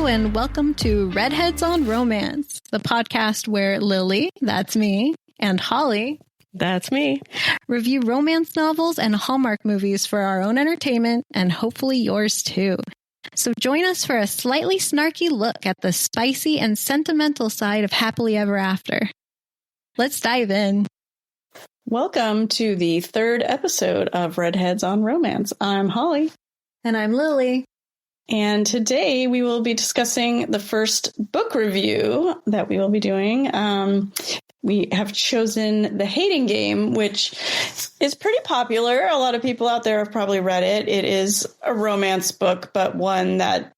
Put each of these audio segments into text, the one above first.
and welcome to Redheads on Romance, the podcast where Lily, that's me, and Holly, that's me, review romance novels and Hallmark movies for our own entertainment and hopefully yours too. So join us for a slightly snarky look at the spicy and sentimental side of Happily Ever After. Let's dive in. Welcome to the third episode of Redheads on Romance. I'm Holly. And I'm Lily. And today we will be discussing the first book review that we will be doing. We have chosen The Hating Game, which is pretty popular. A lot of people out there have probably read it. It is a romance book, but one that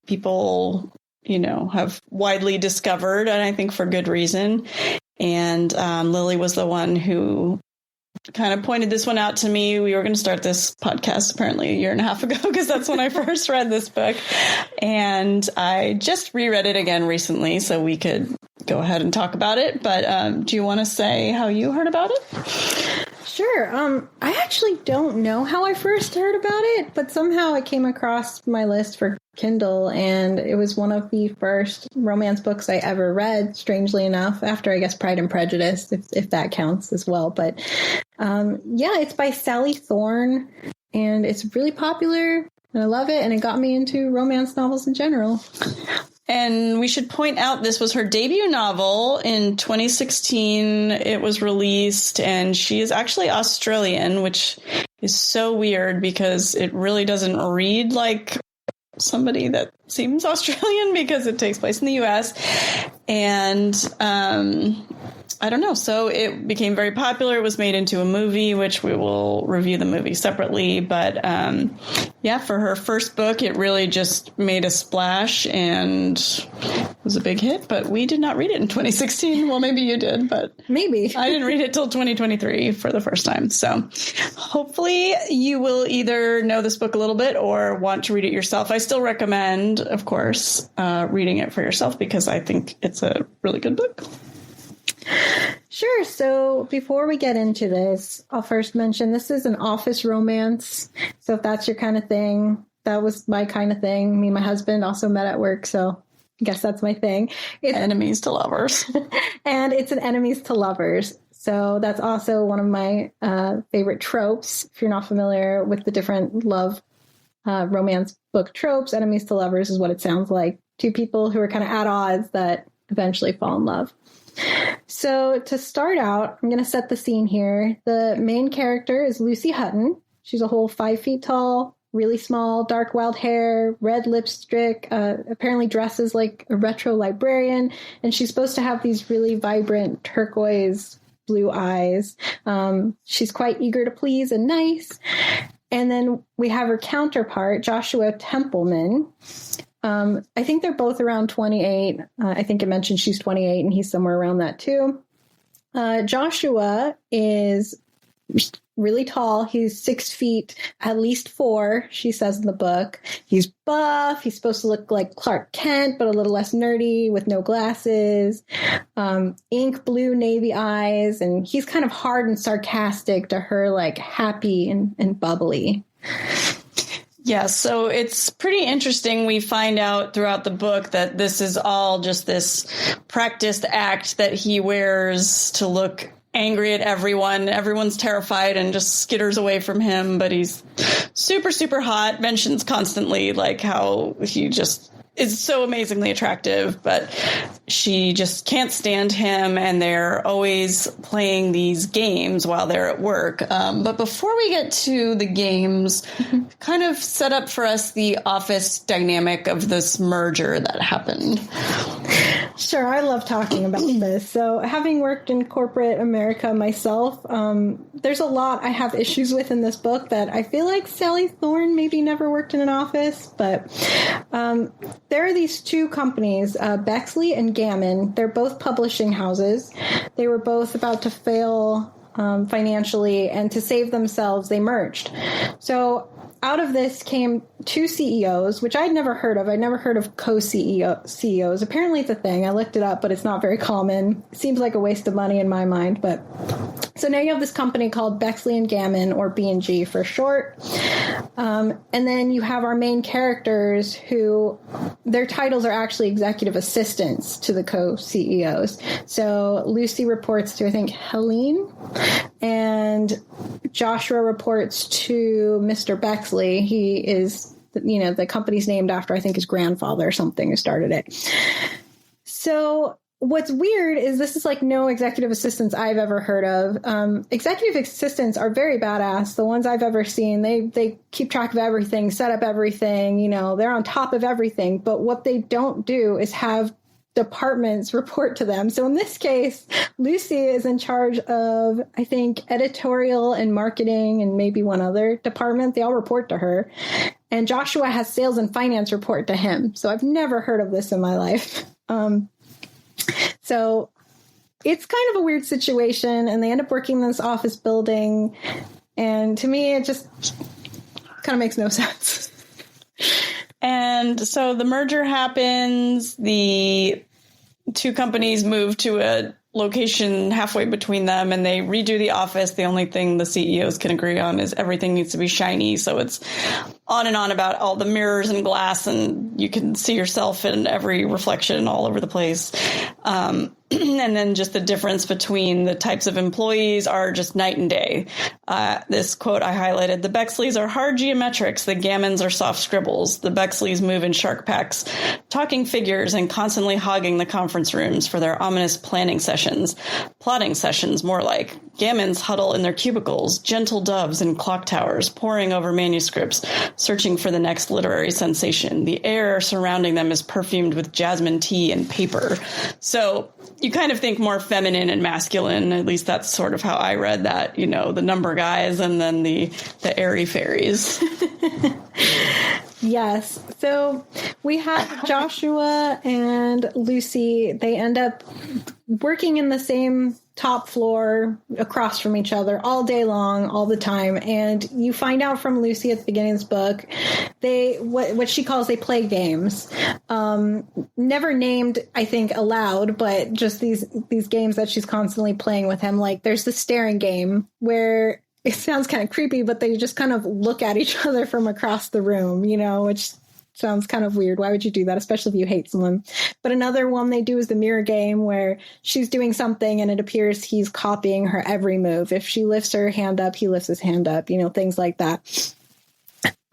people, have widely discovered, and I think for good reason. And Lily was the one who kind of pointed this one out to me. We were going to start this podcast apparently a year and a half ago because that's when I first read this book. And I just reread it again recently so we could go ahead and talk about it. But do you want to say how you heard about it? Sure. I actually don't know how I first heard about it, but somehow it came across my list for Kindle, and it was one of the first romance books I ever read, strangely enough, after, I guess, Pride and Prejudice, if that counts as well. But it's by Sally Thorne, and it's really popular, and I love it, and it got me into romance novels in general. And we should point out this was her debut novel in 2016. It was released, and she is actually Australian, which is so weird because it really doesn't read like somebody that seems Australian because it takes place in the U.S. And I don't know. So it became very popular. It was made into a movie, which we will review the movie separately. But for her first book, it really just made a splash and was a big hit. But we did not read it in 2016. Well, maybe you did, but maybe I didn't read it till 2023 for the first time. So hopefully you will either know this book a little bit or want to read it yourself. I still recommend, of course, reading it for yourself because I think it's a really good book. Sure. So before we get into this, I'll first mention this is an office romance. So if that's your kind of thing, that was my kind of thing. Me and my husband also met at work, so I guess that's my thing. It's enemies to lovers. And it's an enemies to lovers. So that's also one of my favorite tropes. If you're not familiar with the different love romance book tropes, enemies to lovers is what it sounds like. Two people who are kind of at odds that eventually fall in love. So to start out, I'm going to set the scene here. The main character is Lucy Hutton. She's a whole 5 feet tall, really small, dark wild hair, red lipstick, apparently dresses like a retro librarian. And she's supposed to have these really vibrant turquoise blue eyes. She's quite eager to please and nice. And then we have her counterpart, Joshua Templeman. I think they're both around 28. I think it mentioned she's 28 and he's somewhere around that too. Joshua is really tall. He's 6 feet, at least 4, she says in the book. He's buff. He's supposed to look like Clark Kent, but a little less nerdy with no glasses, ink blue navy eyes. And he's kind of hard and sarcastic to her, like happy and bubbly. Yeah, so it's pretty interesting. We find out throughout the book that this is all just this practiced act that he wears to look angry at everyone. Everyone's terrified and just skitters away from him, but he's super, super hot, mentions constantly like how he just is so amazingly attractive, but she just can't stand him, and they're always playing these games while they're at work. But before we get to the games, kind of set up for us the office dynamic of this merger that happened. Sure, I love talking about this. So having worked in corporate America myself, there's a lot I have issues with in this book that I feel like Sally Thorne maybe never worked in an office, but there are these two companies, Bexley and Gammon. They're both publishing houses. They were both about to fail financially, and to save themselves, they merged. So out of this came two CEOs, which I'd never heard of. I'd never heard of CEOs. Apparently it's a thing. I looked it up, but it's not very common. It seems like a waste of money in my mind. But so now you have this company called Bexley and Gammon, or B&G for short. And then you have our main characters who their titles are actually executive assistants to the co-CEOs. So Lucy reports to, I think, Helene, and Joshua reports to Mr. Bexley. He is, the company's named after, I think, his grandfather or something who started it. So what's weird is this is like no executive assistants I've ever heard of. Executive assistants are very badass. The ones I've ever seen, they keep track of everything, set up everything, they're on top of everything. But what they don't do is have departments report to them. So in this case, Lucy is in charge of, I think, editorial and marketing and maybe one other department. They all report to her. And Joshua has sales and finance report to him. So I've never heard of this in my life. So it's kind of a weird situation, and they end up working in this office building. And to me, it just kind of makes no sense. And so the merger happens. The two companies move to a location halfway between them, and they redo the office. The only thing the CEOs can agree on is everything needs to be shiny. So it's on and on about all the mirrors and glass, and you can see yourself in every reflection all over the place. And then just the difference between the types of employees are just night and day. This quote I highlighted: the Bexleys are hard geometrics, the Gammons are soft scribbles. The Bexleys move in shark packs, talking figures and constantly hogging the conference rooms for their ominous planning sessions. Plotting sessions, more like. Gammons huddle in their cubicles, gentle doves in clock towers, poring over manuscripts, searching for the next literary sensation. The air surrounding them is perfumed with jasmine tea and paper. So you kind of think more feminine and masculine. At least that's sort of how I read that, the number guys and then the airy fairies. Yes. So we have Joshua and Lucy. They end up working in the same top floor across from each other all day long, all the time. And you find out from Lucy at the beginning of this book, what she calls, they play games. Never named, I think, aloud, but just these games that she's constantly playing with him. Like there's the staring game where it sounds kind of creepy, but they just kind of look at each other from across the room, which sounds kind of weird. Why would you do that, especially if you hate someone? But another one they do is the mirror game, where she's doing something and it appears he's copying her every move. If she lifts her hand up, he lifts his hand up, things like that.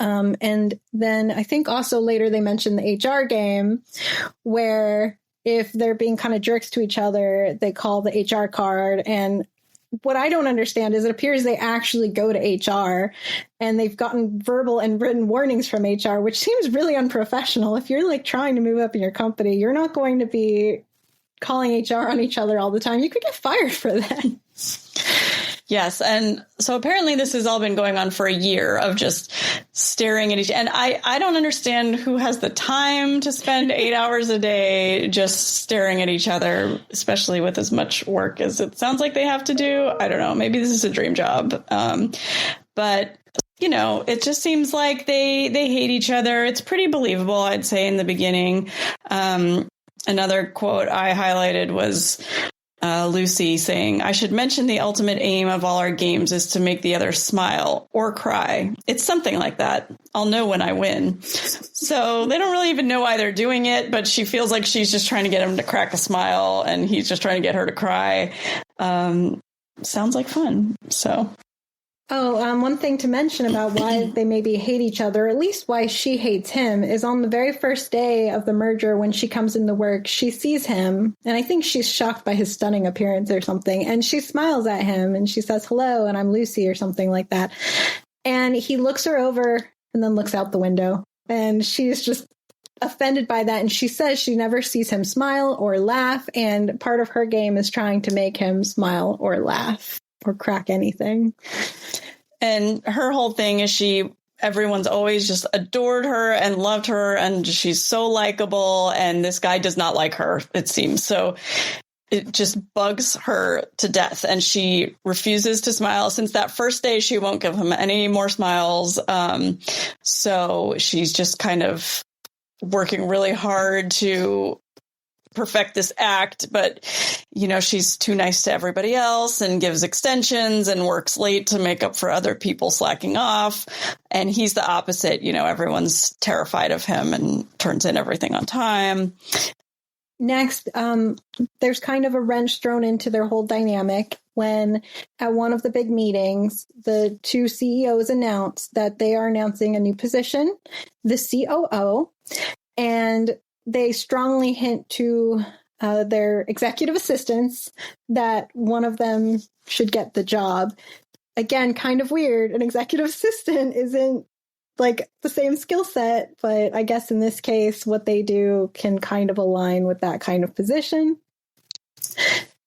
And then I think also later they mentioned the HR game, where if they're being kind of jerks to each other, they call the HR card. And what I don't understand is it appears they actually go to HR and they've gotten verbal and written warnings from HR, which seems really unprofessional. If you're like trying to move up in your company, you're not going to be calling HR on each other all the time. You could get fired for that. Yes. And so apparently this has all been going on for a year of just staring at each. And I don't understand who has the time to spend 8 hours a day just staring at each other, especially with as much work as it sounds like they have to do. I don't know. Maybe this is a dream job. But it just seems like they hate each other. It's pretty believable, I'd say, in the beginning. Another quote I highlighted was Lucy saying, "I should mention the ultimate aim of all our games is to make the other smile or cry. It's something like that. I'll know when I win." So they don't really even know why they're doing it, but she feels like she's just trying to get him to crack a smile and he's just trying to get her to cry. Sounds like fun. So. One thing to mention about why they maybe hate each other, at least why she hates him, is on the very first day of the merger when she comes into work, she sees him, and I think she's shocked by his stunning appearance or something, and she smiles at him, and she says, "Hello, and I'm Lucy," or something like that. And he looks her over and then looks out the window, and she's just offended by that, and she says she never sees him smile or laugh, and part of her game is trying to make him smile or laugh or crack anything. And her whole thing is everyone's always just adored her and loved her, and she's so likable, and this guy does not like her, it seems. So it just bugs her to death, and she refuses to smile. Since that first day, she won't give him any more smiles. So she's just kind of working really hard to perfect this act, but she's too nice to everybody else and gives extensions and works late to make up for other people slacking off. And he's the opposite. Everyone's terrified of him and turns in everything on time. Next, there's kind of a wrench thrown into their whole dynamic when at one of the big meetings, the two CEOs announce that they are announcing a new position, the COO, and they strongly hint to their executive assistants that one of them should get the job. Again, kind of weird. An executive assistant isn't like the same skill set, but I guess in this case, what they do can kind of align with that kind of position.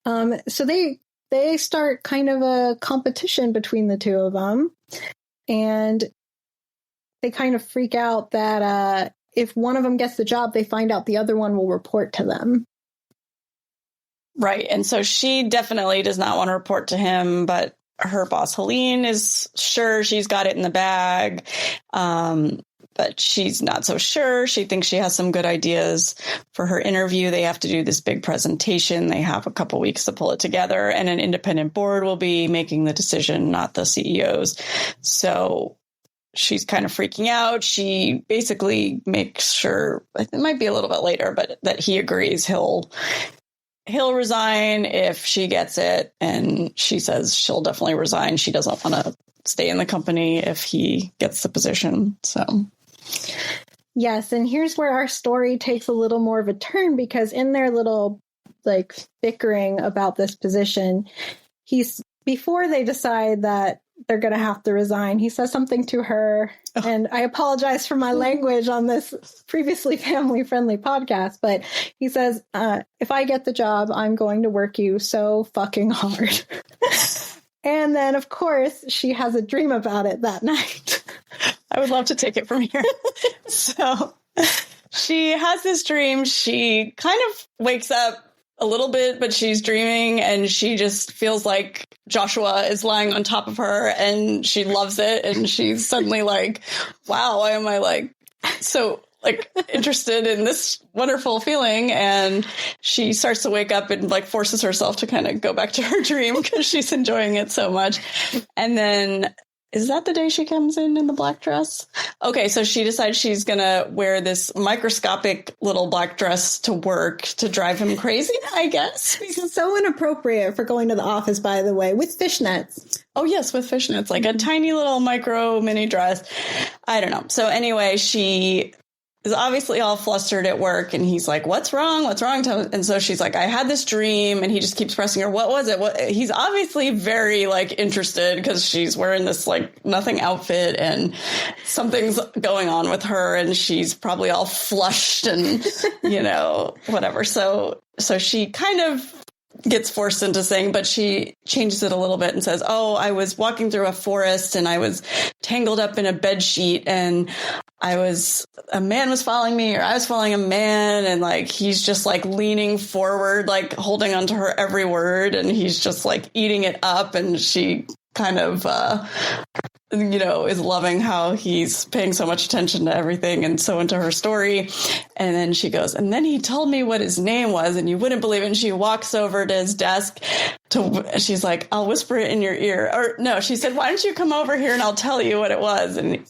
So they start kind of a competition between the two of them, and they kind of freak out that if one of them gets the job, they find out the other one will report to them. Right. And so she definitely does not want to report to him, but her boss, Helene, is sure she's got it in the bag. But she's not so sure. She thinks she has some good ideas for her interview. They have to do this big presentation. They have a couple weeks to pull it together, and an independent board will be making the decision, not the CEOs. So she's kind of freaking out. She basically makes sure, it might be a little bit later, but that he agrees he'll resign if she gets it. And she says she'll definitely resign. She doesn't want to stay in the company if he gets the position. So, yes. And here's where our story takes a little more of a turn, because in their little bickering about this position, before they decide that they're going to have to resign, he says something to her. Oh. And I apologize for my language on this previously family-friendly podcast, but he says, if I get the job, I'm going to work you so fucking hard. And then, of course, she has a dream about it that night. I would love to take it from here. So she has this dream. She kind of wakes up a little bit, but she's dreaming, and she just feels like Joshua is lying on top of her, and she loves it. And she's suddenly like, wow, why am I so interested in this wonderful feeling? And she starts to wake up and forces herself to kind of go back to her dream because she's enjoying it so much. And then, is that the day she comes in the black dress? Okay, so she decides she's going to wear this microscopic little black dress to work to drive him crazy, I guess. Because so inappropriate for going to the office, by the way, with fishnets. Oh, yes, with fishnets, a tiny little micro mini dress. I don't know. So anyway, she is obviously all flustered at work, and he's like, what's wrong? What's wrong? And so she's like, I had this dream, and he just keeps pressing her. What was it? He's obviously very interested because she's wearing this nothing outfit, and something's going on with her, and she's probably all flushed and, whatever. So she kind of gets forced into saying, but she changes it a little bit and says, oh, I was walking through a forest, and I was tangled up in a bed sheet, and a man was following me, or I was following a man, and he's just leaning forward, holding onto her every word, and he's just eating it up, and she kind of is loving how he's paying so much attention to everything and so into her story. And then she goes, and then he told me what his name was, and you wouldn't believe it. And she walks over to his desk she's like, I'll whisper it in your ear. Or no, she said, why don't you come over here and I'll tell you what it was? And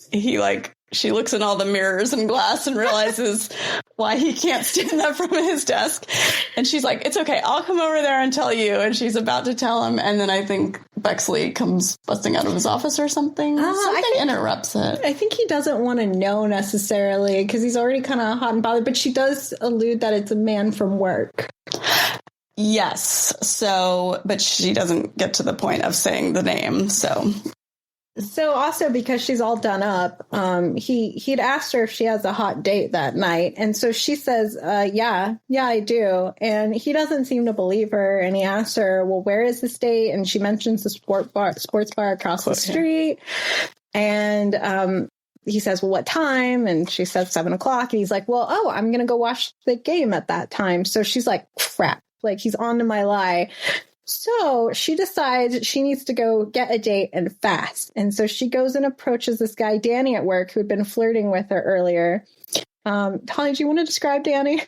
she looks in all the mirrors and glass and realizes why he can't stand up from his desk. And she's like, it's okay, I'll come over there and tell you. And she's about to tell him. And then I think Bexley comes busting out of his office or something. Something interrupts it. I think he doesn't want to know necessarily because he's already kind of hot and bothered. But she does allude that it's a man from work. Yes. So, but she doesn't get to the point of saying the name. So also because she's all done up, he'd asked her if she has a hot date that night. And so she says, yeah, I do. And he doesn't seem to believe her. And he asks her, well, where is this date? And she mentions the sports bar across the street. And, he says, well, what time? And she says 7:00. And he's like, well, I'm going to go watch the game at that time. So she's like, crap. Like, he's on to my lie. So she decides she needs to go get a date and fast. And so she goes and approaches this guy, Danny, at work, who had been flirting with her earlier. Holly, do you want to describe Danny?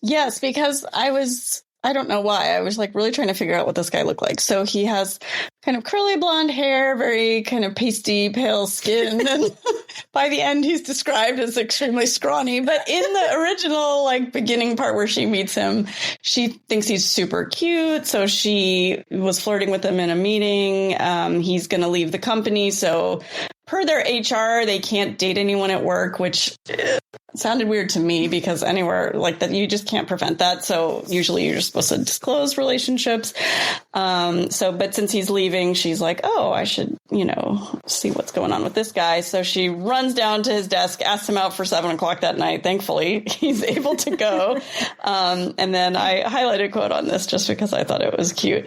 Yes, because I don't know why. I was like really trying to figure out what this guy looked like. So he has kind of curly blonde hair, very kind of pasty, pale skin. And by the end, he's described as extremely scrawny. But in the original, like, beginning part where she meets him, she thinks he's super cute. So she was flirting with him in a meeting. He's going to leave the company. So per their HR, they can't date anyone at work, which sounded weird to me because anywhere like that, you just can't prevent that. So usually you're supposed to disclose relationships. But since he's leaving, she's like, oh, I should, see what's going on with this guy. So she runs down to his desk, asks him out for 7:00 that night. Thankfully, he's able to go. And then I highlighted a quote on this just because I thought it was cute.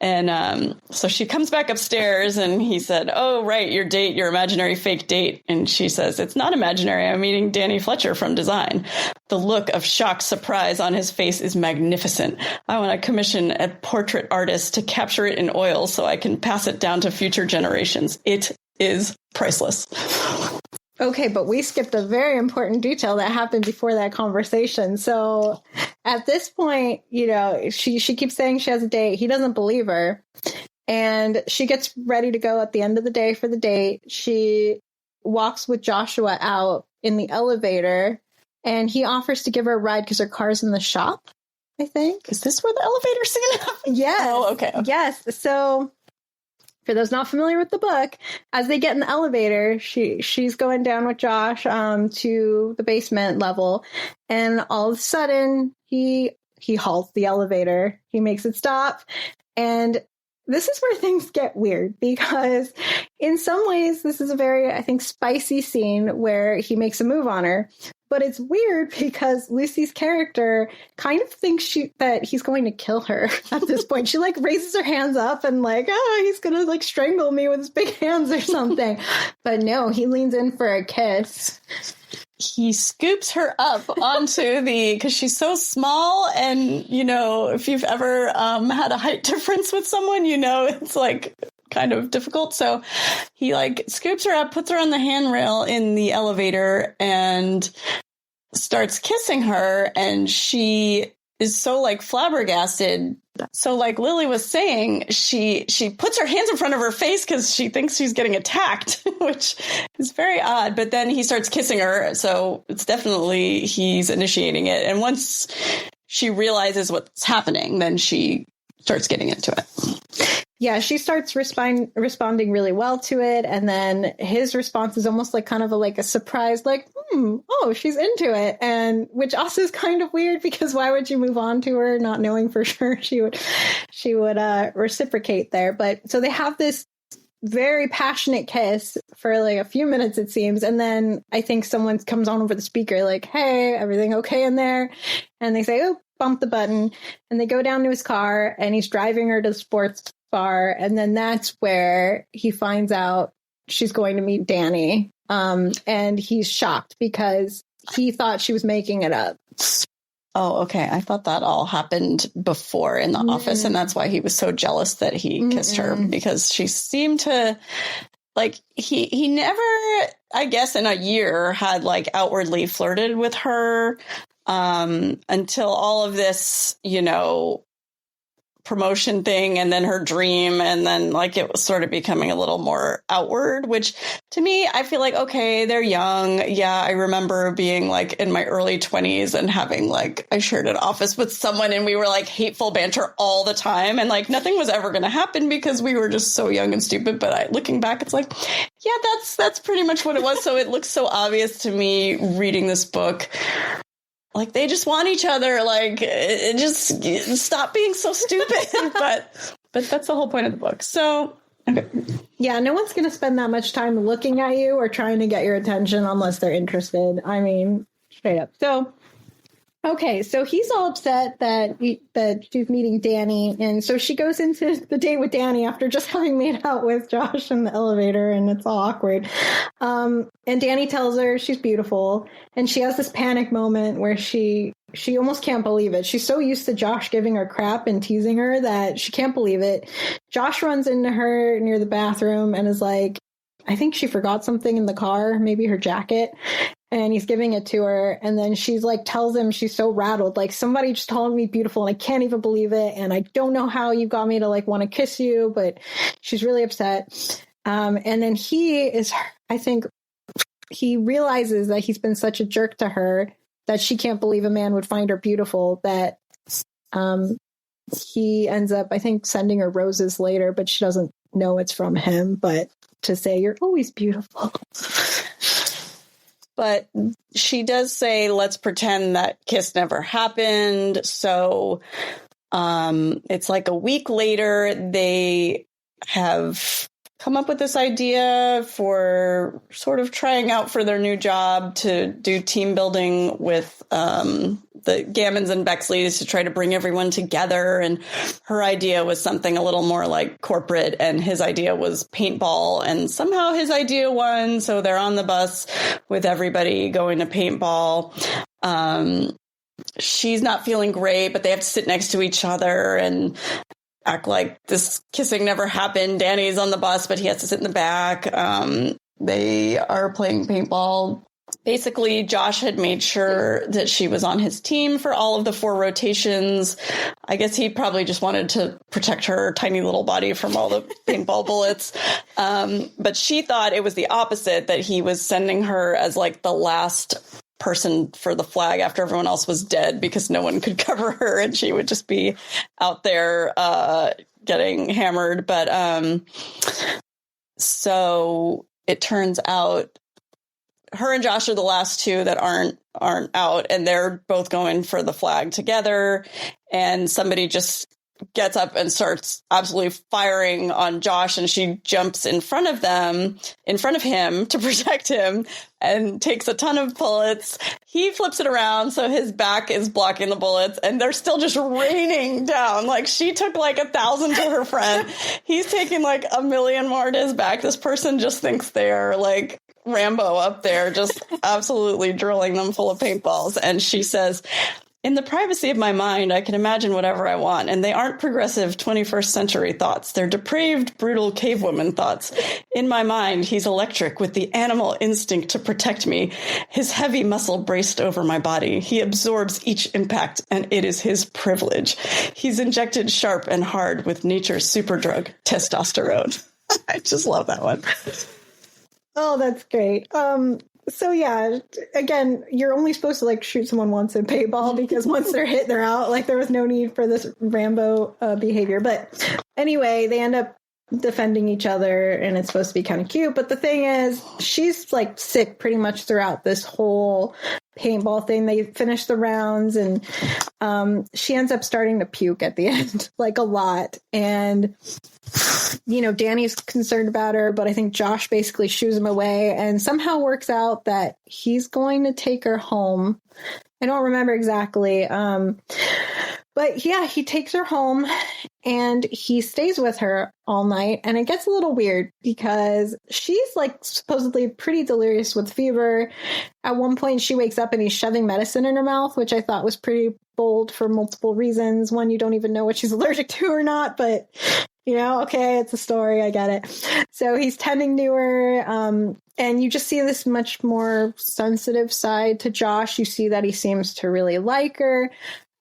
And so she comes back upstairs and he said, oh, right, your imaginary fake date. And she says, it's not imaginary. I'm meeting Danny Fletcher from design. The look of shocked surprise on his face is magnificent. I want to commission a portrait artist to capture it in oil so I can pass it down to future generations. It is priceless. Okay, but we skipped a very important detail that happened before that conversation. So at this point, she keeps saying she has a date. He doesn't believe her. And she gets ready to go at the end of the day for the date. She walks with Joshua out in the elevator, and he offers to give her a ride because her car's in the shop, I think. Is this where the elevator scene happens? Yes. Oh, okay. Yes. So for those not familiar with the book, as they get in the elevator, she's going down with Josh to the basement level, and all of a sudden he halts the elevator. He makes it stop, and this is where things get weird because in some ways this is a very, I think, spicy scene where he makes a move on her. But it's weird because Lucy's character kind of thinks that he's going to kill her at this point. She raises her hands up and he's going to strangle me with his big hands or something. But no, he leans in for a kiss. He scoops her up onto because she's so small. And, if you've ever had a height difference with someone, it's kind of difficult. So he scoops her up, puts her on the handrail in the elevator and starts kissing her. And she is so flabbergasted. So Lily was saying, she puts her hands in front of her face because she thinks she's getting attacked, which is very odd. But then he starts kissing her. So it's definitely he's initiating it. And once she realizes what's happening, then she starts getting into it. Yeah, she starts responding really well to it. And then his response is almost kind of a surprise, oh, she's into it. And which also is kind of weird because why would you move on to her not knowing for sure she would reciprocate there. But so they have this very passionate kiss for a few minutes, it seems. And then I think someone comes on over the speaker hey, everything okay in there? And they say, oh, bump the button. And they go down to his car and he's driving her to the sports bar. And then that's where he finds out she's going to meet Danny. And he's shocked because he thought she was making it up. Oh, okay. I thought that all happened before in the office. And that's why he was so jealous that he kissed her, because she seemed to he never, I guess, in a year had outwardly flirted with her until all of this, promotion thing and then her dream. And then it was sort of becoming a little more outward, which to me, I feel okay, they're young. Yeah. I remember being in my early 20s and having I shared an office with someone and we were hateful banter all the time. And nothing was ever going to happen because we were just so young and stupid. But looking back, it's yeah, that's pretty much what it was. So it looks so obvious to me reading this book. They just want each other. Just stop being so stupid. but that's the whole point of the book. So, okay. Yeah, no one's going to spend that much time looking at you or trying to get your attention unless they're interested. I mean, straight up. So, okay, so he's all upset that she's meeting Danny. And so she goes into the date with Danny after just having made out with Josh in the elevator, and it's all awkward. And Danny tells her she's beautiful. And she has this panic moment where she she almost can't believe it. She's so used to Josh giving her crap and teasing her that she can't believe it. Josh runs into her near the bathroom and is like, I think she forgot something in the car, maybe her jacket. And he's giving it to her. And then she's like, tells him she's so rattled. Like, somebody just told me beautiful and I can't even believe it. And I don't know how you got me to like want to kiss you, but she's really upset. And then I think he realizes that he's been such a jerk to her that she can't believe a man would find her beautiful, that he ends up, I think, sending her roses later, but she doesn't know it's from him, but to say, you're always beautiful. But she does say, let's pretend that kiss never happened. So it's like a week later, they have come up with this idea for sort of trying out for their new job to do team building with the Gammons and Bexleys to try to bring everyone together. And her idea was something a little more like corporate, and his idea was paintball. And somehow his idea won. So they're on the bus with everybody going to paintball. She's not feeling great, but they have to sit next to each other and act like this kissing never happened. Danny's on the bus, but he has to sit in the back. They are playing paintball. Basically, Josh had made sure that she was on his team for all of the 4 rotations. I guess he probably just wanted to protect her tiny little body from all the paintball bullets. But she thought it was the opposite, that he was sending her as like the last person for the flag after everyone else was dead, because no one could cover her and she would just be out there getting hammered. But so it turns out her and Josh are the last 2 that aren't out, and they're both going for the flag together. And somebody just gets up and starts absolutely firing on Josh, and she jumps in front of him to protect him and takes a ton of bullets. He flips it around so his back is blocking the bullets, and they're still just raining down. Like, she took like 1,000 to her friend. He's taking like 1,000,000 more to his back. This person just thinks they're like Rambo up there, just absolutely drilling them full of paintballs. And she says, in the privacy of my mind, I can imagine whatever I want, and they aren't progressive 21st century thoughts. They're depraved, brutal cavewoman thoughts. In my mind, he's electric with the animal instinct to protect me, his heavy muscle braced over my body. He absorbs each impact, and it is his privilege. He's injected sharp and hard with nature's superdrug, testosterone. I just love that one. Oh, that's great. So yeah, again, you're only supposed to like shoot someone once in paintball, because once they're hit, they're out. Like, there was no need for this Rambo behavior. But anyway, they end up defending each other, and it's supposed to be kind of cute. But the thing is, she's like sick pretty much throughout this whole paintball thing. They finish the rounds, and she ends up starting to puke at the end, like a lot. And you know, Danny's concerned about her, but I think Josh basically shoos him away and somehow works out that he's going to take her home. I don't remember exactly. But yeah, he takes her home and he stays with her all night. And it gets a little weird because she's like supposedly pretty delirious with fever. At one point she wakes up and he's shoving medicine in her mouth, which I thought was pretty bold for multiple reasons. One, you don't even know what she's allergic to or not, but you know, okay, it's a story. I get it. So he's tending to her. And you just see this much more sensitive side to Josh. You see that he seems to really like her.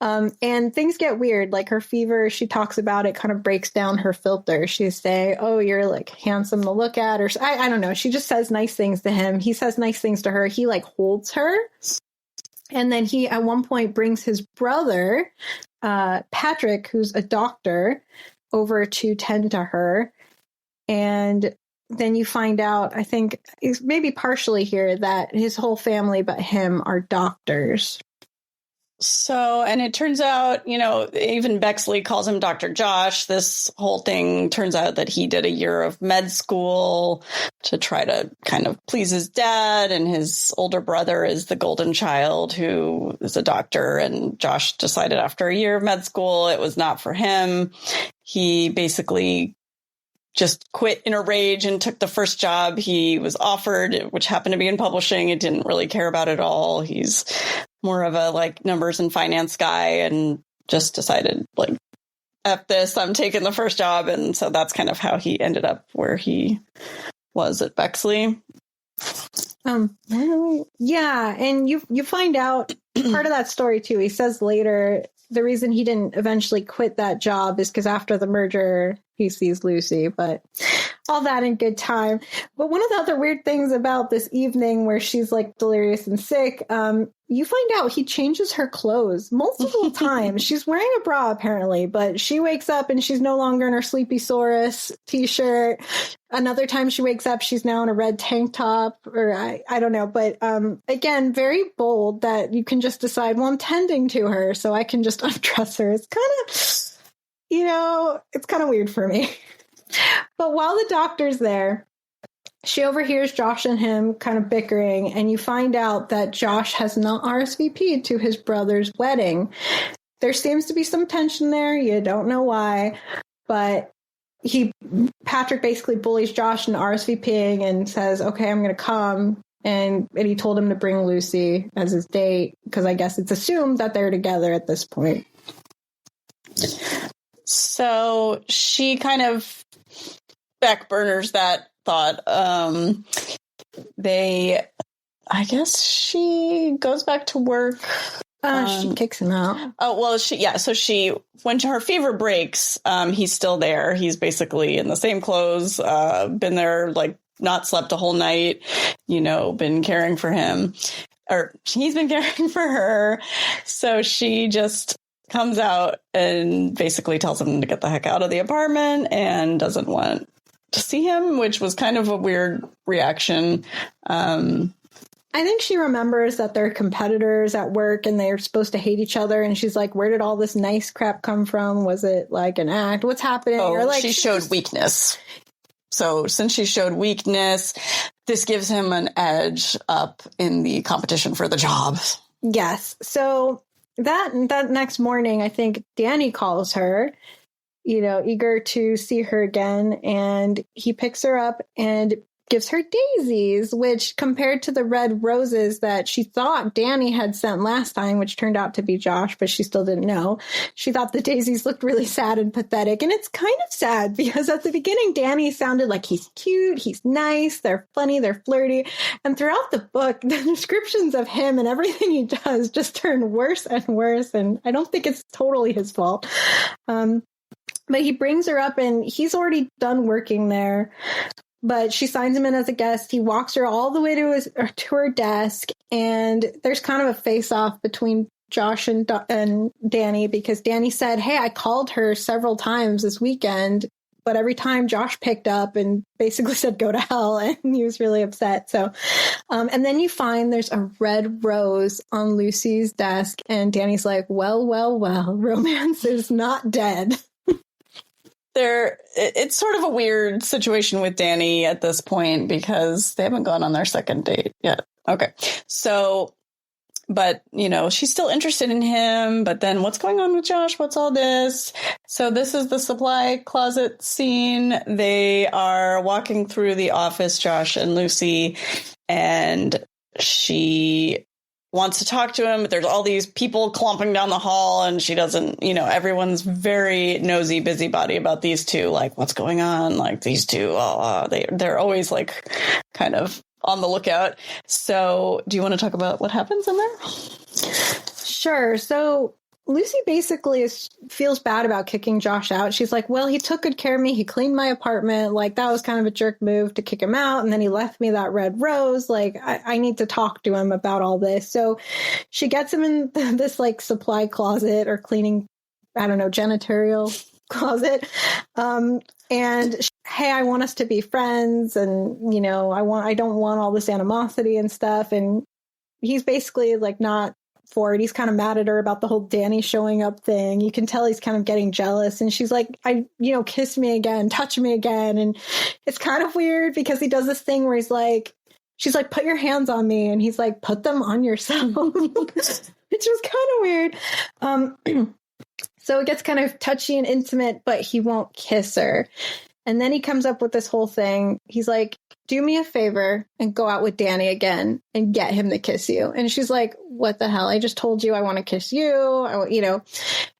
And things get weird, like her fever, she talks about it, kind of breaks down her filter. She say, oh, you're like handsome to look at, or I don't know. She just says nice things to him. He says nice things to her. He like holds her. And then he at one point brings his brother, Patrick, who's a doctor, over to tend to her. And then you find out, I think maybe partially here, that his whole family but him are doctors. So, and it turns out, you know, even Bexley calls him Dr. Josh. This whole thing turns out that he did a year of med school to try to kind of please his dad, and his older brother is the golden child who is a doctor. And Josh decided after a year of med school, it was not for him. He basically just quit in a rage and took the first job he was offered, which happened to be in publishing. It didn't really care about it at all. He's more of a like numbers and finance guy and just decided like, F this, I'm taking the first job. And so that's kind of how he ended up where he was at Bexley. Yeah, and you find out part of that story too. He says later the reason he didn't eventually quit that job is because after the merger he sees Lucy, but all that in good time. But one of the other weird things about this evening where she's like delirious and sick, you find out he changes her clothes multiple times. She's wearing a bra apparently, but she wakes up and she's no longer in her Sleepysaurus t-shirt. Another time she wakes up, she's now in a red tank top, or I don't know. But again, very bold that you can just decide, well, I'm tending to her, so I can just undress her. It's kind of, it's kind of weird for me. But while the doctor's there, she overhears Josh and him kind of bickering, and you find out that Josh has not RSVP'd to his brother's wedding. There seems to be some tension there. You don't know why, but Patrick basically bullies Josh into RSVPing and says, okay, I'm going to come. And he told him to bring Lucy as his date because I guess it's assumed that they're together at this point. So she kind of backburners that thought. I guess she goes back to work. She kicks him out. Oh, well, so when her fever breaks, he's still there. He's basically in the same clothes, been there, like not slept a whole night, been caring for him, or he's been caring for her. So she just comes out and basically tells him to get the heck out of the apartment and doesn't want to see him, which was kind of a weird reaction. I think she remembers that they're competitors at work and they're supposed to hate each other. And she's like, where did all this nice crap come from? Was it like an act? What's happening? Oh, or like, she showed weakness. So since she showed weakness, this gives him an edge up in the competition for the job. Yes. So that next morning, I think Danny calls her, eager to see her again. And he picks her up and gives her daisies, which compared to the red roses that she thought Danny had sent last time, which turned out to be Josh, but she still didn't know. She thought the daisies looked really sad and pathetic. And it's kind of sad because at the beginning, Danny sounded like he's cute, he's nice, they're funny, they're flirty. And throughout the book, the descriptions of him and everything he does just turn worse and worse. And I don't think it's totally his fault. But he brings her up and he's already done working there. But she signs him in as a guest. He walks her all the way to her desk. And there's kind of a face-off between Josh and Danny because Danny said, hey, I called her several times this weekend. But every time Josh picked up and basically said, go to hell. And he was really upset. So, and then you find there's a red rose on Lucy's desk. And Danny's like, well, romance is not dead. It's sort of a weird situation with Danny at this point because they haven't gone on their second date yet. Okay. So, but, she's still interested in him. But then what's going on with Josh? What's all this? So this is the supply closet scene. They are walking through the office, Josh and Lucy, and she wants to talk to him, but there's all these people clumping down the hall and she doesn't, everyone's very nosy busybody about these two, like what's going on, like these two, they're always like kind of on the lookout. So do you want to talk about what happens in there? Sure. So Lucy basically feels bad about kicking Josh out. She's like, well, he took good care of me. He cleaned my apartment. Like, that was kind of a jerk move to kick him out. And then he left me that red rose. Like, I need to talk to him about all this. So she gets him in this, like, supply closet or cleaning, I don't know, janitorial closet. Hey, I want us to be friends. And, I don't want all this animosity and stuff. And he's basically, like, not for it. He's kind of mad at her about the whole Danny showing up thing. You can tell he's kind of getting jealous. And she's like, kiss me again, touch me again. And it's kind of weird because he does this thing where she's like, put your hands on me. And he's like, put them on yourself. Which was kind of weird. So it gets kind of touchy and intimate, but he won't kiss her. And then he comes up with this whole thing. He's like, do me a favor and go out with Danny again and get him to kiss you. And she's like, what the hell? I just told you I want to kiss you.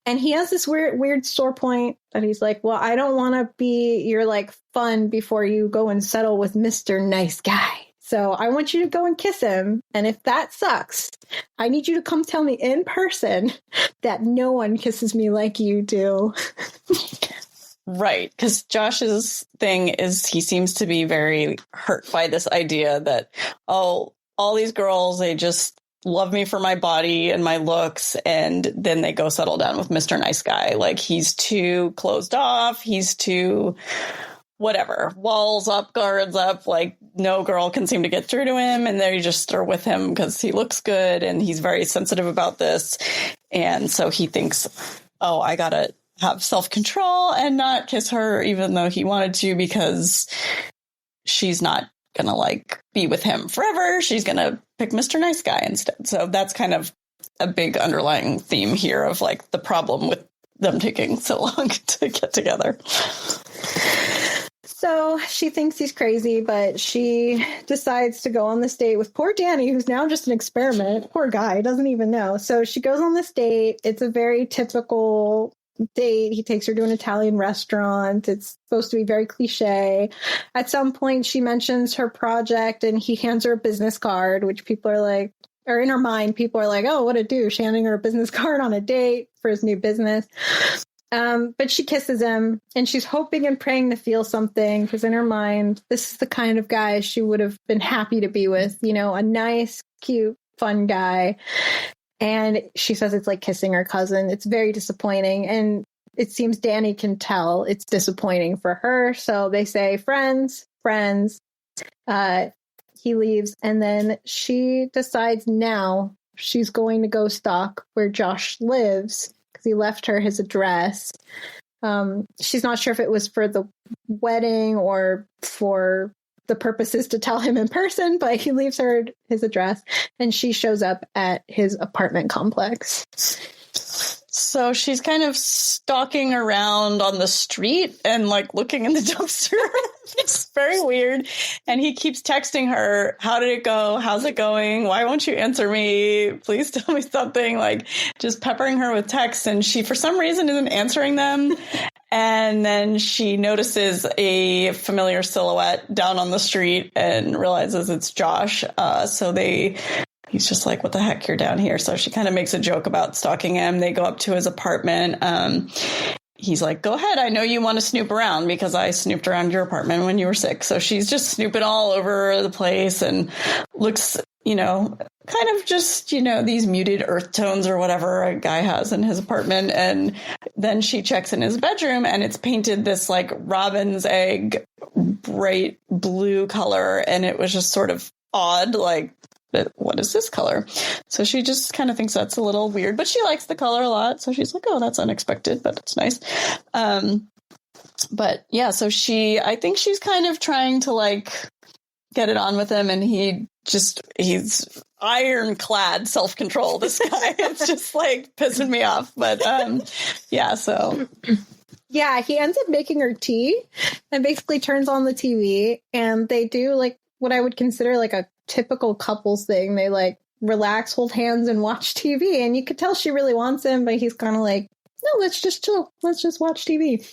And he has this weird sore point that he's like, well, I don't want to be your like fun before you go and settle with Mr. Nice Guy. So I want you to go and kiss him. And if that sucks, I need you to come tell me in person that no one kisses me like you do. Right. Because Josh's thing is he seems to be very hurt by this idea that, oh, all these girls, they just love me for my body and my looks, and then they go settle down with Mr. Nice Guy. Like, he's too closed off. He's too whatever, walls up, guards up, like no girl can seem to get through to him, and they just are with him because he looks good and he's very sensitive about this. And so he thinks, oh, I gotta have self-control and not kiss her even though he wanted to, because she's not gonna like be with him forever. She's gonna pick Mr. Nice Guy instead. So that's kind of a big underlying theme here of like the problem with them taking so long to get together. So she thinks he's crazy, but she decides to go on this date with poor Danny, who's now just an experiment. Poor guy, doesn't even know. So she goes on this date. It's a very typical date. He takes her to an Italian restaurant. It's supposed to be very cliche. At some point, she mentions her project and he hands her a business card, which people are like, or in her mind, people are like, oh, what a douche, handing her a business card on a date for his new business. But she kisses him and she's hoping and praying to feel something, because in her mind, this is the kind of guy she would have been happy to be with, a nice, cute, fun guy. And she says it's like kissing her cousin. It's very disappointing. And it seems Danny can tell it's disappointing for her. So they say friends. He leaves. And then she decides now she's going to go stalk where Josh lives, because he left her his address. She's not sure if it was for the wedding or for the purposes to tell him in person, but he leaves her his address and she shows up at his apartment complex. So she's kind of stalking around on the street and like looking in the dumpster. It's very weird. And he keeps texting her, how did it go? How's it going? Why won't you answer me? Please tell me something. Like, just peppering her with texts. And she, for some reason, isn't answering them. And then she notices a familiar silhouette down on the street and realizes it's Josh. He's just like, what the heck, you're down here. So she kind of makes a joke about stalking him. They go up to his apartment. He's like, go ahead. I know you want to snoop around because I snooped around your apartment when you were sick. So she's just snooping all over the place and looks, kind of just, these muted earth tones or whatever a guy has in his apartment. And then she checks in his bedroom and it's painted this like robin's egg, bright blue color. And it was just sort of odd, like, what is this color? So she just kind of thinks that's a little weird, but she likes the color a lot. So she's like, oh, that's unexpected, but it's nice. But yeah, so I think she's kind of trying to like get it on with him. And he's ironclad self-control. This guy, it's just like pissing me off. But yeah, so. Yeah, he ends up making her tea and basically turns on the TV, and they do like what I would consider like a typical couples thing. They like relax, hold hands, and watch TV. And you could tell she really wants him, but he's kind of like, no, let's just chill. Let's just watch TV.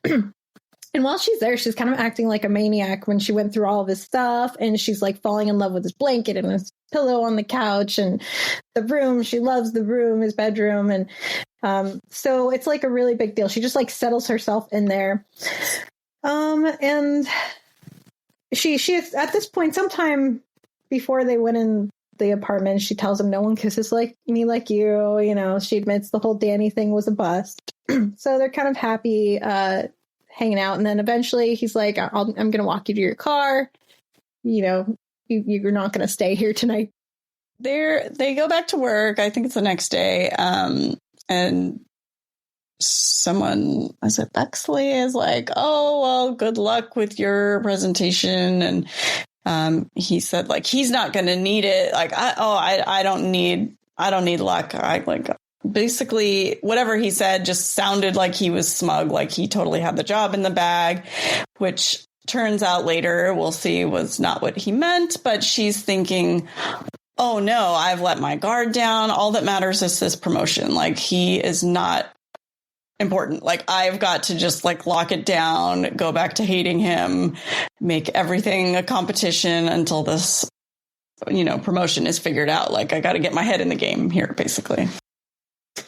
And while she's there, she's kind of acting like a maniac when she went through all of his stuff. And she's like falling in love with his blanket and his pillow on the couch and the room. She loves the room, his bedroom. And so it's like a really big deal. She just like settles herself in there. And she at this point, sometime before they went in the apartment, she tells him no one kisses like me like you. She admits the whole Danny thing was a bust. So they're kind of happy hanging out. And then eventually he's like, I'm going to walk you to your car. You're not going to stay here tonight. They go back to work. I think it's the next day. And someone, is it Bexley, is like, oh, well, good luck with your presentation. And he said, like, he's not going to need it. Like, I don't need luck. Basically, whatever he said just sounded like he was smug, like he totally had the job in the bag. which turns out later we'll see was not what he meant. But she's thinking, oh no, I've let my guard down. All that matters is this promotion. Like, he is not important. Like, I've got to just like lock it down, go back to hating him, make everything a competition until this, promotion is figured out. Like, I got to get my head in the game here, basically.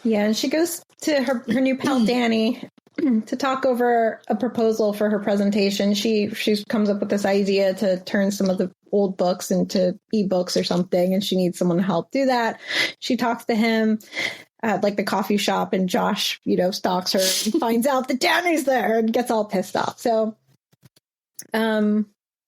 Yeah. And she goes to her new pal, Danny, to talk over a proposal for her presentation. She comes up with this idea to turn some of the old books into ebooks or something, and she needs someone to help do that. She talks to him at like the coffee shop, and Josh, stalks her and finds out that Danny's there and gets all pissed off. So,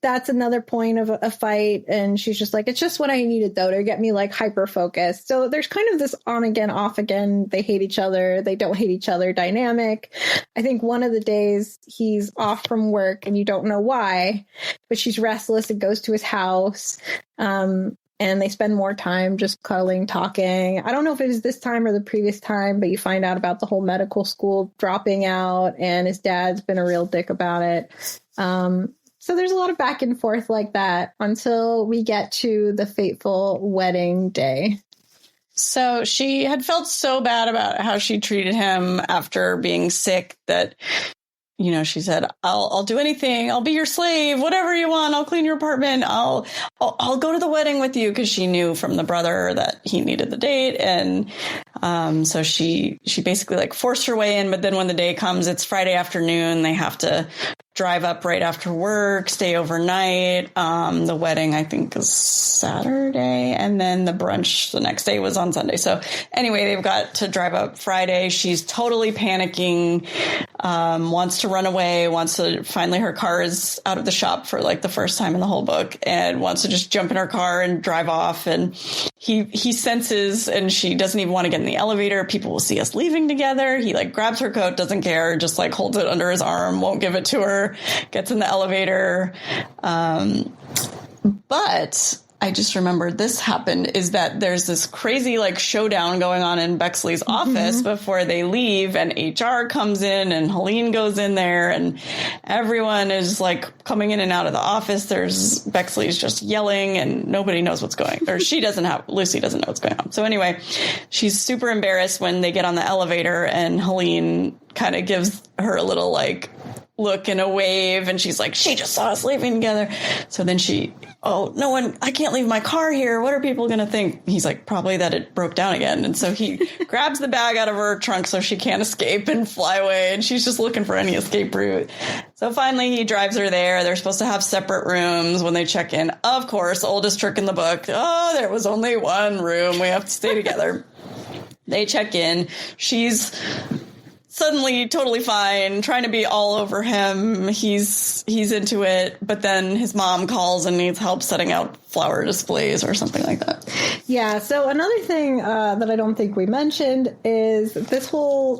that's another point of a fight. And she's just like, it's just what I needed though, to get me like hyper focused. So there's kind of this on again, off again. They hate each other. They don't hate each other dynamic. I think one of the days he's off from work and you don't know why, but she's restless and goes to his house. And they spend more time just cuddling, talking. I don't know if it was this time or the previous time, but you find out about the whole medical school dropping out, and his dad's been a real dick about it. So there's a lot of back and forth like that until we get to the fateful wedding day. So she had felt so bad about how she treated him after being sick that, she said, I'll do anything. I'll be your slave, whatever you want. I'll clean your apartment. I'll go to the wedding with you, because she knew from the brother that he needed the date. And so she basically like forced her way in. But then when the day comes, it's Friday afternoon. They have to drive up right after work, stay overnight. The wedding, I think, is Saturday. And then the brunch the next day was on Sunday. So anyway, they've got to drive up Friday. She's totally panicking, wants to run away, finally her car is out of the shop for like the first time in the whole book, and wants to just jump in her car and drive off. And he senses, and she doesn't even want to get in the elevator. People will see us leaving together. He like grabs her coat, doesn't care, just like holds it under his arm, won't give it to her, gets in the elevator. But I just remembered this happened, is that there's this crazy like showdown going on in Bexley's office before they leave, and HR comes in and Helene goes in there, and everyone is like coming in and out of the office. Bexley's just yelling and nobody knows what's going on. Or Lucy doesn't know what's going on. So anyway, she's super embarrassed when they get on the elevator, and Helene kind of gives her a little like look and a wave, and she's like, she just saw us leaving together. So then I can't leave my car here. What are people going to think? He's like, probably that it broke down again. And so he grabs the bag out of her trunk so she can't escape and fly away. And she's just looking for any escape route. So finally he drives her there. They're supposed to have separate rooms when they check in. Of course, oldest trick in the book. Oh, there was only one room. We have to stay together. They check in. She's suddenly totally fine, trying to be all over him. He's into it, but then his mom calls and needs help setting out flower displays or something like that. Yeah, so another thing that I don't think we mentioned is this whole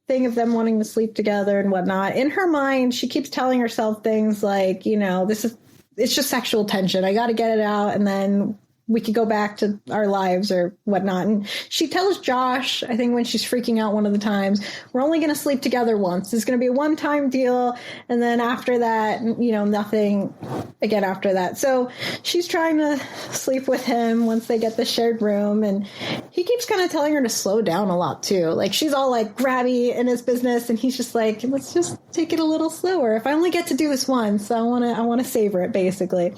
thing of them wanting to sleep together and whatnot. In her mind, she keeps telling herself things like, it's just sexual tension. I got to get it out, and then we could go back to our lives or whatnot. And she tells Josh, I think when she's freaking out one of the times, we're only going to sleep together once. It's going to be a one-time deal. And then after that, nothing again after that. So she's trying to sleep with him once they get the shared room. And he keeps kind of telling her to slow down a lot too. Like, she's all like grabby in his business, and he's just like, let's just take it a little slower. If I only get to do this once, I want to savor it, basically.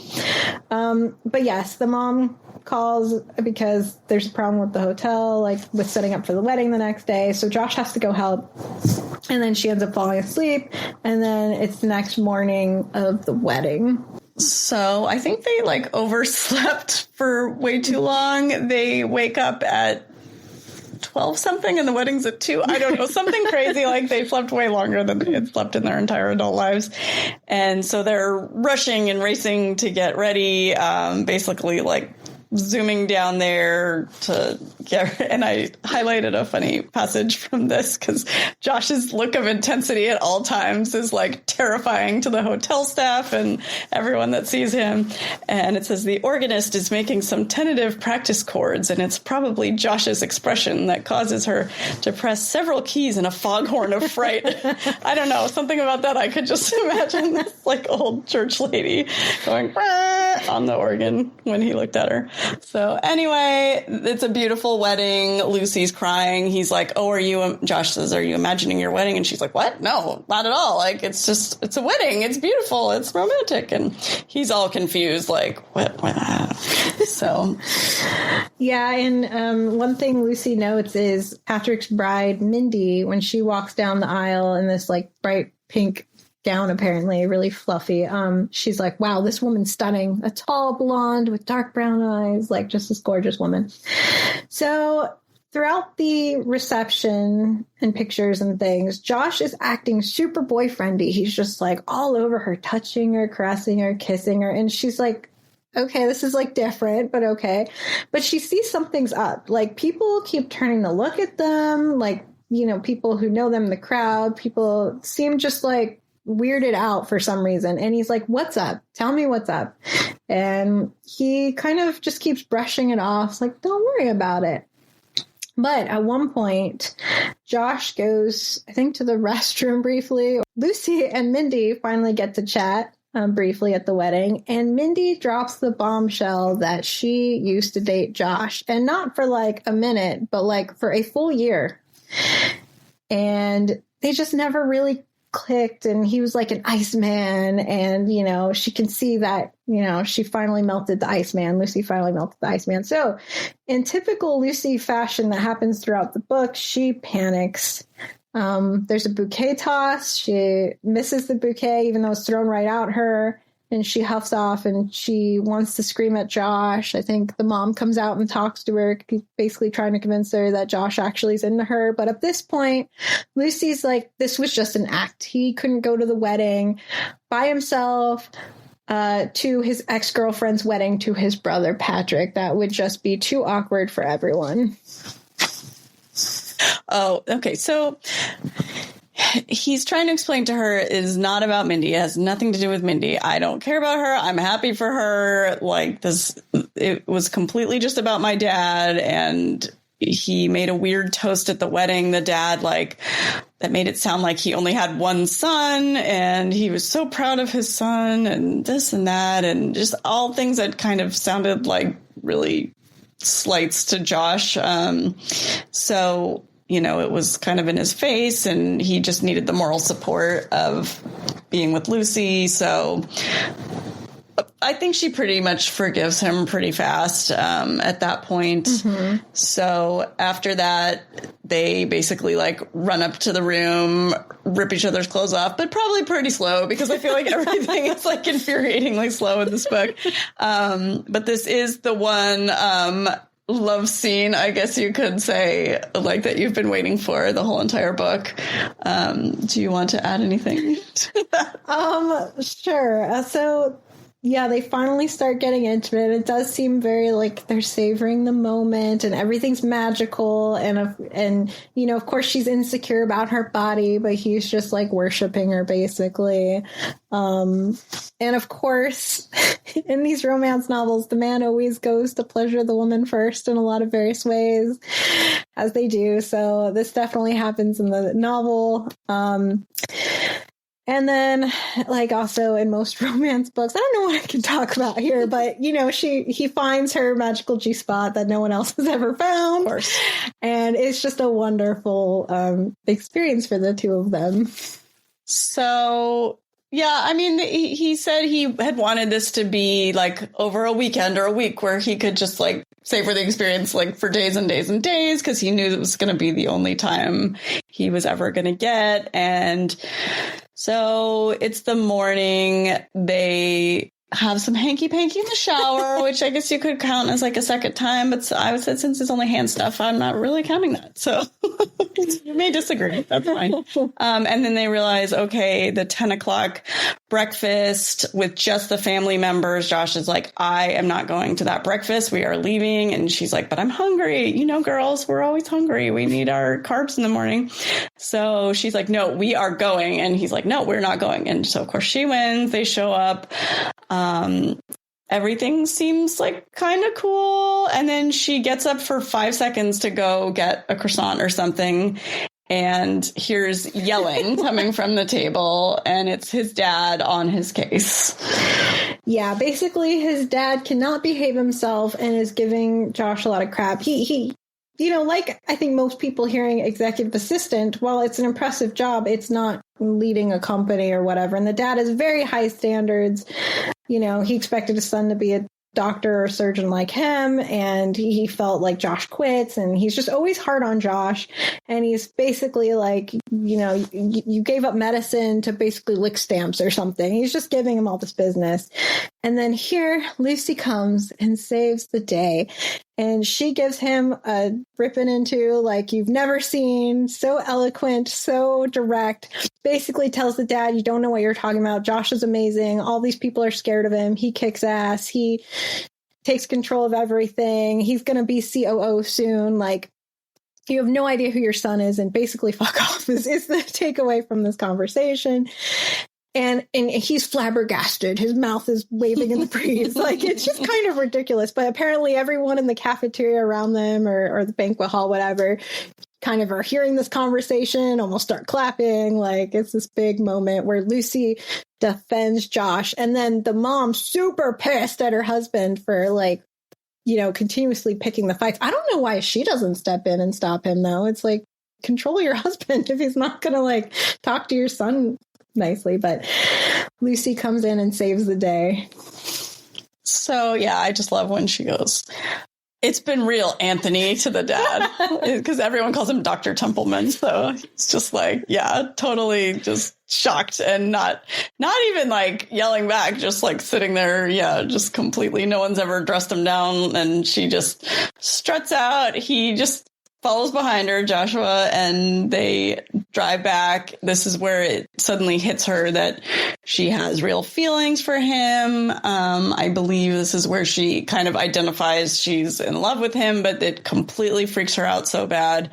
But yes, the mom calls because there's a problem with the hotel, like with setting up for the wedding the next day. So Josh has to go help. And then she ends up falling asleep. And then it's the next morning of the wedding. So I think they like overslept for way too long. They wake up at 12 something and the wedding's at 2. I don't know, something crazy. Like, they slept way longer than they had slept in their entire adult lives. And so they're rushing and racing to get ready. Basically, like, zooming down there to get, and I highlighted a funny passage from this because Josh's look of intensity at all times is like terrifying to the hotel staff and everyone that sees him. And it says the organist is making some tentative practice chords, and it's probably Josh's expression that causes her to press several keys in a foghorn of fright. I don't know, something about that. I could just imagine this like old church lady going on the organ when he looked at her. So anyway, it's a beautiful wedding. Lucy's crying. He's like, oh, Josh says, are you imagining your wedding? And she's like, what? No, not at all. Like, it's a wedding. It's beautiful. It's romantic. And he's all confused, like, what? So. Yeah. And one thing Lucy notes is Patrick's bride, Mindy, when she walks down the aisle in this like bright pink gown, apparently really fluffy. She's like, wow, this woman's stunning. A tall blonde with dark brown eyes, like just this gorgeous woman. So throughout the reception and pictures and things, Josh is acting super boyfriendy. He's just like all over her, touching her, caressing her, kissing her. And she's like, okay, this is like different, but okay. But she sees something's up. Like people keep turning to look at them. Like, you know, people who know them in the crowd, people seem just like weirded out for some reason. And he's like, what's up? Tell me what's up. And he kind of just keeps brushing it off. It's like, don't worry about it. But at one point, Josh goes, I think, to the restroom briefly. Lucy and Mindy finally get to chat briefly at the wedding. And Mindy drops the bombshell that she used to date Josh. And not for like a minute, but like for a full year. And they just never really clicked, and he was like an Iceman, and you know, she can see that, you know, she finally melted the Iceman. Lucy finally melted the Iceman. So in typical Lucy fashion that happens throughout the book, she panics. There's a bouquet toss. She misses the bouquet even though it's thrown right at her, and she huffs off and she wants to scream at Josh. I think the mom comes out and talks to her, basically trying to convince her that Josh actually is into her. But at this point, Lucy's like, this was just an act. He couldn't go to the wedding by himself to his ex-girlfriend's wedding to his brother, Patrick. That would just be too awkward for everyone. Oh, okay. So he's trying to explain to her it is not about Mindy. It has nothing to do with Mindy. I don't care about her. I'm happy for her. Like this, it was completely just about my dad. And he made a weird toast at the wedding. The dad, like, that made it sound like he only had one son and he was so proud of his son and this and that. And just all things that kind of sounded like really slights to Josh. So, you know, it was kind of in his face and he just needed the moral support of being with Lucy. So I think she pretty much forgives him pretty fast at that point. Mm-hmm. So after that, they basically like run up to the room, rip each other's clothes off, but probably pretty slow because I feel like everything is like infuriatingly slow in this book. But this is the one love scene, I guess you could say, like that you've been waiting for the whole entire book. Do you want to add anything to that? Sure. So yeah, they finally start getting intimate. It does seem very like they're savoring the moment and everything's magical. And you know, of course she's insecure about her body, but he's just like worshiping her basically. And of course, in these romance novels, the man always goes to pleasure the woman first in a lot of various ways, as they do. So this definitely happens in the novel. And then, like, also in most romance books, I don't know what I can talk about here, but, you know, he finds her magical G-spot that no one else has ever found. Of course. And it's just a wonderful experience for the two of them. So, yeah, I mean, he said he had wanted this to be, like, over a weekend or a week where he could just, like, savor the experience, like, for days and days and days, because he knew it was going to be the only time he was ever going to get. And so it's the morning. They have some hanky-panky in the shower, which I guess you could count as like a second time. But I would say since it's only hand stuff, I'm not really counting that. So you may disagree. That's fine. And then they realize, okay, the 10 o'clock breakfast with just the family members. Josh is like, I am not going to that breakfast. We are leaving. And she's like, but I'm hungry. You know, girls, we're always hungry. We need our carbs in the morning. So she's like, no, we are going. And he's like, no, we're not going. And so, of course, she wins. They show up. Everything seems like kind of cool. And then she gets up for 5 seconds to go get a croissant or something. And here's yelling coming from the table. And it's his dad on his case. Yeah, basically his dad cannot behave himself and is giving Josh a lot of crap. He you know, like I think most people hearing executive assistant, while it's an impressive job, it's not leading a company or whatever. And the dad has very high standards. You know, he expected his son to be a doctor or surgeon like him, and he felt like Josh quits, and he's just always hard on Josh. And he's basically like, you know, you gave up medicine to basically lick stamps or something. He's just giving him all this business. And then here Lucy comes and saves the day. And she gives him a ripping into like you've never seen, so eloquent, so direct, basically tells the dad, you don't know what you're talking about. Josh is amazing. All these people are scared of him. He kicks ass. He takes control of everything. He's going to be COO soon. Like, you have no idea who your son is, and basically fuck off is the takeaway from this conversation. And he's flabbergasted. His mouth is waving in the breeze. Like, it's just kind of ridiculous. But apparently everyone in the cafeteria around them or the banquet hall, whatever, kind of are hearing this conversation, almost start clapping. Like, it's this big moment where Lucy defends Josh. And then the mom, super pissed at her husband for, like, you know, continuously picking the fights. I don't know why she doesn't step in and stop him, though. It's like, control your husband if he's not going to, like, talk to your son nicely. But Lucy comes in and saves the day. So, yeah, I just love when she goes, it's been real, Anthony, to the dad, because everyone calls him Dr. Templeman. So it's just like, yeah, totally just shocked and not even like yelling back, just like sitting there. Yeah, just completely. No one's ever dressed him down. And she just struts out. He just follows behind her, Joshua, and they drive back. This is where it suddenly hits her that she has real feelings for him. I believe this is where she kind of identifies she's in love with him, but it completely freaks her out so bad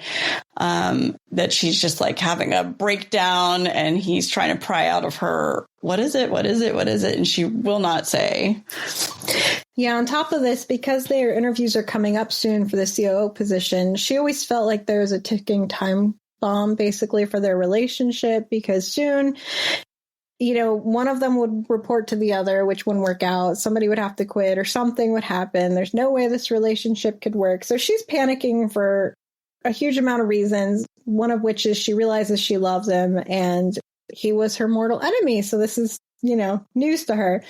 that she's just like having a breakdown, and he's trying to pry out of her, what is it? What is it? What is it? And she will not say. Yeah, on top of this, because their interviews are coming up soon for the COO position, she always felt like there was a ticking time bomb basically for their relationship, because soon, you know, one of them would report to the other, which wouldn't work out. Somebody would have to quit or something would happen. There's no way this relationship could work. So she's panicking for a huge amount of reasons, one of which is she realizes she loves him and he was her mortal enemy. So this is, you know, news to her.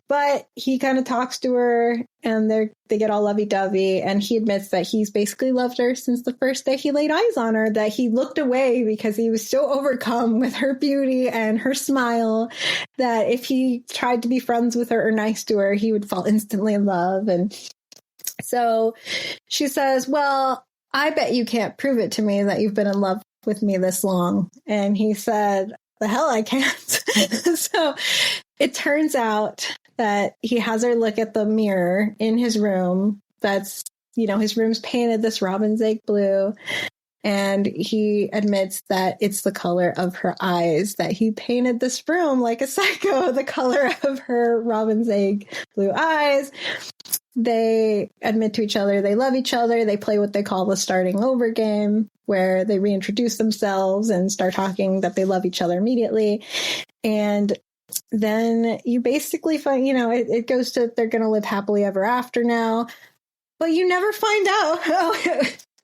But he kind of talks to her and they get all lovey-dovey, and he admits that he's basically loved her since the first day he laid eyes on her, that he looked away because he was so overcome with her beauty and her smile that if he tried to be friends with her or nice to her, he would fall instantly in love. And so she says, well, I bet you can't prove it to me that you've been in love with me this long. And he said, the hell I can't. So it turns out that he has her look at the mirror in his room. That's, you know, his room's painted this robin's egg blue. And he admits that it's the color of her eyes, that he painted this room like a psycho, the color of her robin's egg blue eyes. They admit to each other they love each other. They play what they call the starting over game, where they reintroduce themselves and start talking that they love each other immediately. And then you basically find, you know, it goes to they're going to live happily ever after now. But you never find out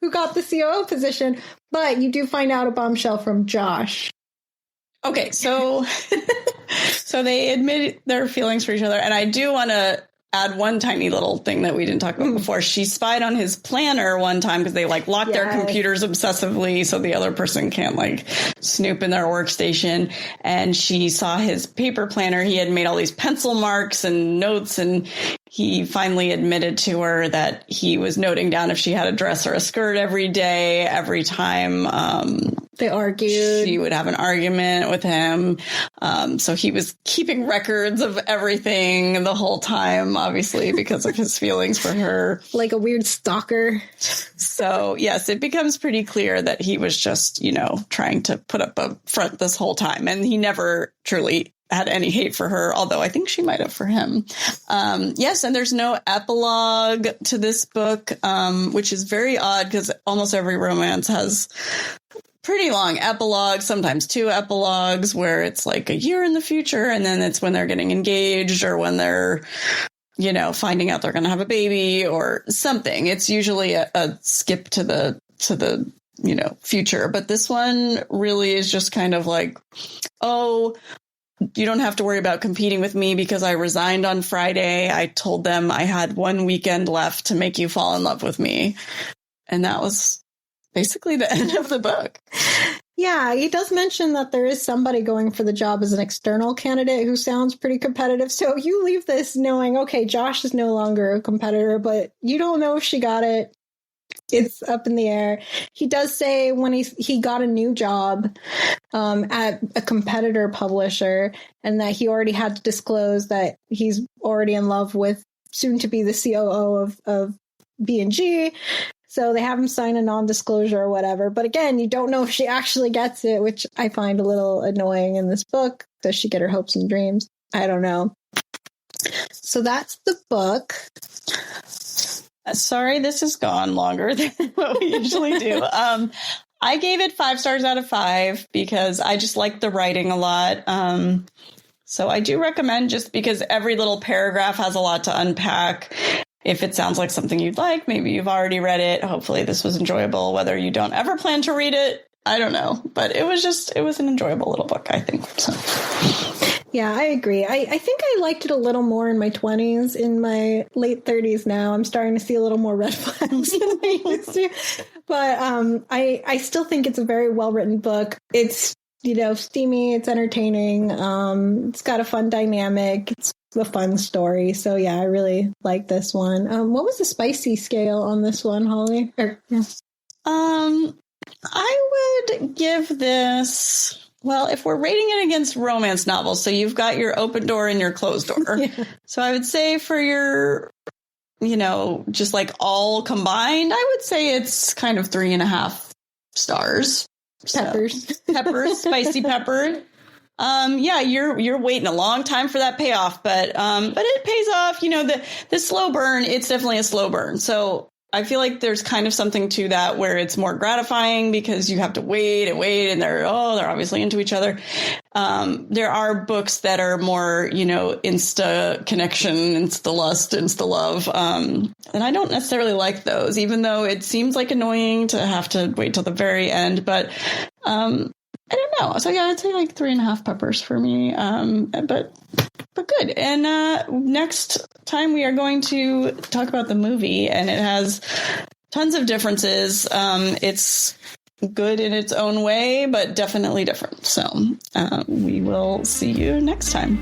who got the COO position. But you do find out a bombshell from Josh. Okay, so they admit their feelings for each other. And I do want to add one tiny little thing that we didn't talk about before. She spied on his planner one time because they like lock their computers obsessively so the other person can't like snoop in their workstation. And she saw his paper planner. He had made all these pencil marks and notes, and he finally admitted to her that he was noting down if she had a dress or a skirt every day. Every time they argued, she would have an argument with him. So he was keeping records of everything the whole time, obviously, because of his feelings for her. Like a weird stalker. So, yes, it becomes pretty clear that he was just, trying to put up a front this whole time. And he never truly had any hate for her, although I think she might have for him. Yes, and there's no epilogue to this book, which is very odd because almost every romance has pretty long epilogues, sometimes 2 epilogues, where it's like a year in the future, and then it's when they're getting engaged or when they're, finding out they're going to have a baby or something. It's usually a skip to the future. But this one really is just kind of like, oh, you don't have to worry about competing with me because I resigned on Friday. I told them I had 1 weekend left to make you fall in love with me. And that was basically the end of the book. Yeah, he does mention that there is somebody going for the job as an external candidate who sounds pretty competitive. So you leave this knowing, okay, Josh is no longer a competitor, but you don't know if she got it. It's up in the air. He does say when he got a new job at a competitor publisher, and that he already had to disclose that he's already in love with soon to be the COO of B&G. So they have him sign a non-disclosure or whatever. But again, you don't know if she actually gets it, which I find a little annoying in this book. Does she get her hopes and dreams? I don't know. So that's the book. Sorry, this has gone longer than what we usually do. I gave it 5 stars out of 5 because I just like the writing a lot. So I do recommend, just because every little paragraph has a lot to unpack. If it sounds like something you'd like, maybe you've already read it. Hopefully this was enjoyable, whether you don't ever plan to read it. I don't know, but it was an enjoyable little book, I think. So. Yeah, I agree. I think I liked it a little more in my 20s. In my late 30s now, I'm starting to see a little more red flags than I used to. But I still think it's a very well-written book. It's, steamy, it's entertaining. It's got a fun dynamic. It's a fun story. So, yeah, I really like this one. What was the spicy scale on this one, Holly? I would give this... Well, if we're rating it against romance novels, so you've got your open door and your closed door. Yeah. So I would say for your, just like all combined, I would say it's kind of 3.5 stars. Peppers. Peppers, spicy pepper. Yeah, you're waiting a long time for that payoff, but it pays off. The slow burn, it's definitely a slow burn. So I feel like there's kind of something to that where it's more gratifying because you have to wait, and they're obviously into each other. There are books that are more, insta connection, insta lust, insta love. And I don't necessarily like those, even though it seems like annoying to have to wait till the very end. But I don't know. So yeah, I'd say like 3.5 peppers for me. But good. And next time we are going to talk about the movie, and it has tons of differences. It's good in its own way, but definitely different. So we will see you next time.